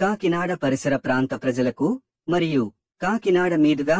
కాకినాడ పరిసర ప్రాంత ప్రజలకు మరియు కాకినాడ మీదుగా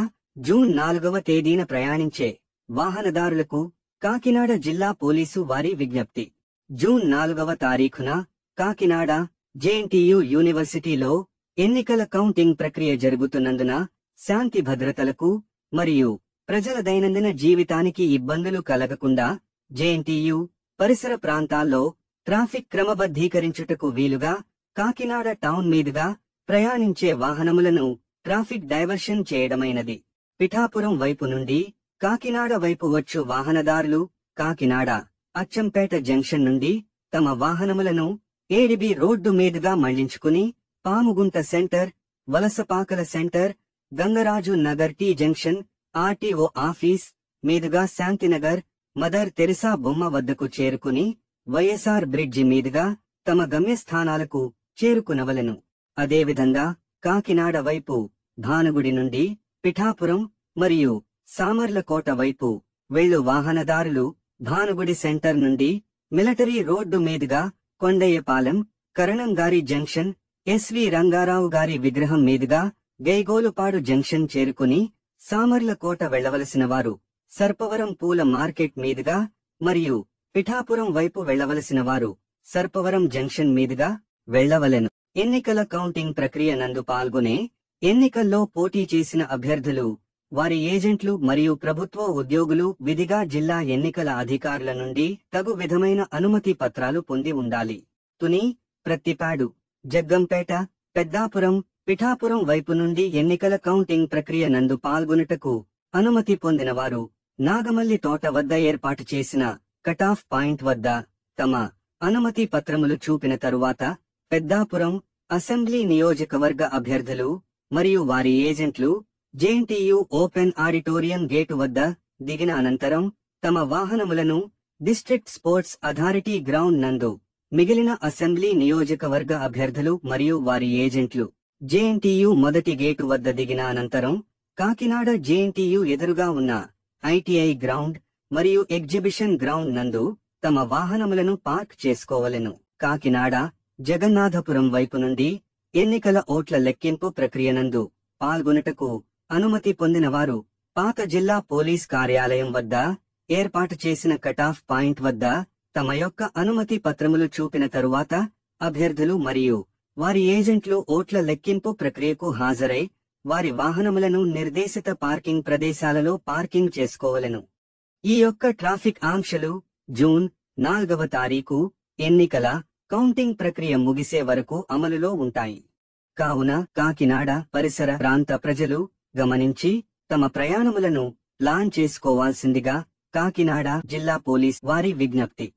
జూన్ 4వ తేదీన ప్రయాణించే వాహనదారులకు కాకినాడ జిల్లా పోలీసు వారి విజ్ఞప్తి. జూన్ 4వ తారీఖున కాకినాడ జేఎన్టీయూ యూనివర్సిటీలో ఎన్నికల కౌంటింగ్ ప్రక్రియ జరుగుతున్నందున శాంతి భద్రతలకు మరియు ప్రజల దైనందిన జీవితానికి ఇబ్బందులు కలగకుండా జేఎన్టీయూ పరిసర ప్రాంతాల్లో ట్రాఫిక్ క్రమబద్ధీకరించుటకు వీలుగా కాకినాడ టౌన్ మీదుగా ప్రయాణించే వాహనములను ట్రాఫిక్ డైవర్షన్ చేయడమైనది. పిఠాపురం వైపు నుండి కాకినాడ వైపు వచ్చు వాహనదారులు కాకినాడ అచ్చంపేట జంక్షన్ నుండి తమ వాహనములను ఏడిబి రోడ్డు మీదుగా మళ్లించుకుని Pamugunta centre, Valasapakala centre, Gangaraju Nagar T junction, RTO office మీదుగా శాంతినగర్, మదర్ తెరిసా బొమ్మ వద్దకు చేరుకుని వైఎస్ఆర్ బ్రిడ్జి మీదుగా తమ గమ్యస్థానాలకు చేరుకునవలెను. అదేవిధంగా కాకినాడ వైపు భానుగుడి నుండి పిఠాపురం మరియు సామర్లకోట వైపు వెళ్ళు వాహనదారులు భానుగుడి సెంటర్ నుండి మిలిటరీ రోడ్డు మీదుగా కొండయ్యపాలెం, కరణంగారి జంక్షన్, ఎస్వి రంగారావు గారి విగ్రహం మీదుగా గైగోలుపాడు జంక్షన్ చేరుకుని సామర్లకోట వెళ్లవలసిన వారు సర్పవరం పూల మార్కెట్ మీదుగా మరియు పిఠాపురం వైపు వెళ్లవలసిన వారు సర్పవరం జంక్షన్ మీదుగా వెళ్లవలెను. ఎన్నికల కౌంటింగ్ ప్రక్రియ నందు పాల్గొనే ఎన్నికల్లో పోటీ చేసిన అభ్యర్థులు, వారి ఏజెంట్లు మరియు ప్రభుత్వ ఉద్యోగులు విధిగా జిల్లా ఎన్నికల అధికారుల నుండి తగు విధమైన అనుమతి పత్రాలు పొంది ఉండాలి. తుని, ప్రత్తిపాడు, జగ్గంపేట, పెద్దాపురం, పిఠాపురం వైపు నుండి ఎన్నికల కౌంటింగ్ ప్రక్రియ నందు పాల్గొనుటకు అనుమతి పొందినవారు నాగమల్లి తోట వద్ద ఏర్పాటు చేసిన కటాఫ్ పాయింట్ వద్ద తమ అనుమతి పత్రములు చూపిన తరువాత పెద్దాపురం అసెంబ్లీ నియోజకవర్గ అభ్యర్థులు మరియు వారి ఏజెంట్లు జేఎన్టీయూ ఓపెన్ ఆడిటోరియం గేటు వద్ద దిగిన అనంతరం తమ వాహనములను డిస్ట్రిక్ట్ స్పోర్ట్స్ అథారిటీ గ్రౌండ్ నందు మిగిలిన అసెంబ్లీ నియోజకవర్గ అభ్యర్థులు మరియు వారి ఏజెంట్లు జేఎన్టీయూ మొదటి గేటు వద్ద దిగిన అనంతరం కాకినాడ జేఎన్టీయూ ఎదురుగా ఉన్న ఐటీఐ గ్రౌండ్ మరియు ఎగ్జిబిషన్ గ్రౌండ్ నందు తమ వాహనములను పార్క్ చేసుకోవలెను. కాకినాడ జగన్నాథపురం వైపు నుండి ఎన్నికల ఓట్ల లెక్కింపు ప్రక్రియనందు పాల్గొనుటకు అనుమతి పొందినవారు పాత జిల్లా పోలీస్ కార్యాలయం వద్ద ఏర్పాటు చేసిన కటాఫ్ పాయింట్ వద్ద తమ యొక్క అనుమతి పత్రములు చూపిన తరువాత అభ్యర్థులు మరియు వారి ఏజెంట్లు ఓట్ల లెక్కింపు ప్రక్రియకు హాజరై వారి వాహనములను నిర్దేశిత పార్కింగ్ ప్రదేశాలలో పార్కింగ్ చేసుకోవలెను. ఈ యొక్క ట్రాఫిక్ ఆంక్షలు జూన్ 4వ తారీఖు ఎన్నికల కౌంటింగ్ ప్రక్రియ ముగిసే వరకు అమలులో ఉంటాయి. కావున కాకినాడ పరిసర ప్రాంత ప్రజలు గమనించి తమ ప్రయాణములను ప్లాన్ చేసుకోవాల్సిందిగా కాకినాడ జిల్లా పోలీస్ వారి విజ్ఞప్తి.